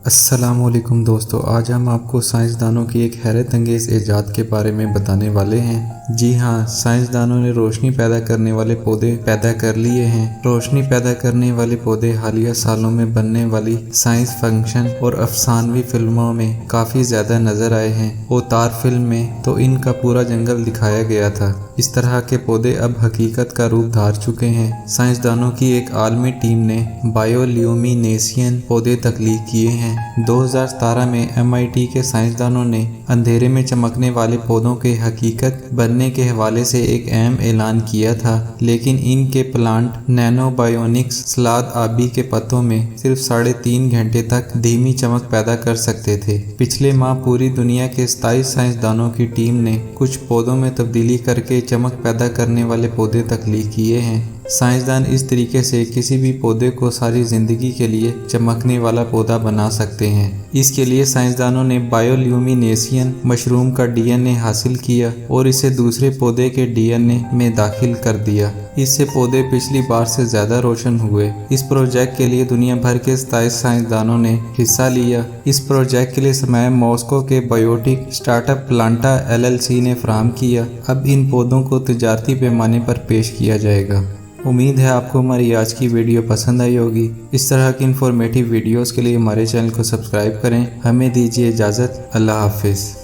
अस्सलाम वालेकुम दोस्तों, आज हम आपको साइंसदानों की एक हैरत अंगेज़ ईजाद के बारे में बताने वाले हैं। जी हाँ, साइंसदानों ने रोशनी पैदा करने वाले पौधे पैदा कर लिए हैं। रोशनी पैदा करने वाले पौधे हालिया सालों में बनने वाली साइंस फंक्शन और अफसानवी फिल्मों में काफ़ी ज़्यादा नज़र आए हैं। अवतार फिल्म में तो इनका पूरा जंगल दिखाया गया था। इस तरह के पौधे अब हकीकत का रूप धार चुके हैं। साइंसदानों की एक आलमी टीम ने बायोल्यूमिनेशियन पौधे तख्लीक किए हैं। 2017 में MIT के साइंसदानों ने अंधेरे में चमकने वाले पौधों के हकीकत बनने के हवाले से एक अहम ऐलान किया था, लेकिन इनके प्लांट नैनोबायोनिक्स सलाद आबी के पत्तों में सिर्फ 3.5 घंटे तक धीमी चमक पैदा कर सकते थे। पिछले माह पूरी दुनिया के 27 साइंसदानों की टीम ने कुछ पौधों में तब्दीली करके चमक पैदा करने वाले पौधे तख्लीक किए हैं। साइंसदान इस तरीके से किसी भी पौधे को सारी जिंदगी के लिए चमकने वाला पौधा बना सकते हैं। इसके लिए साइंसदानों ने बायोल्यूमिनेशियन मशरूम का DNA हासिल किया और इसे दूसरे पौधे के DNA में दाखिल कर दिया। इससे पौधे पिछली बार से ज्यादा रोशन हुए। इस प्रोजेक्ट के लिए दुनिया भर के 27 साइंसदानों ने हिस्सा लिया। इस प्रोजेक्ट के लिए सरमाया मॉस्को के बायोटिक स्टार्टअप प्लांटा LLC ने फराहम किया। अब इन पौधों को तिजारती पैमाने पर पेश किया जाएगा। उम्मीद है आपको हमारी आज की वीडियो पसंद आई होगी। इस तरह की इंफॉर्मेटिव वीडियोस के लिए हमारे चैनल को सब्सक्राइब करें। हमें दीजिए इजाज़त। अल्लाह हाफिज़।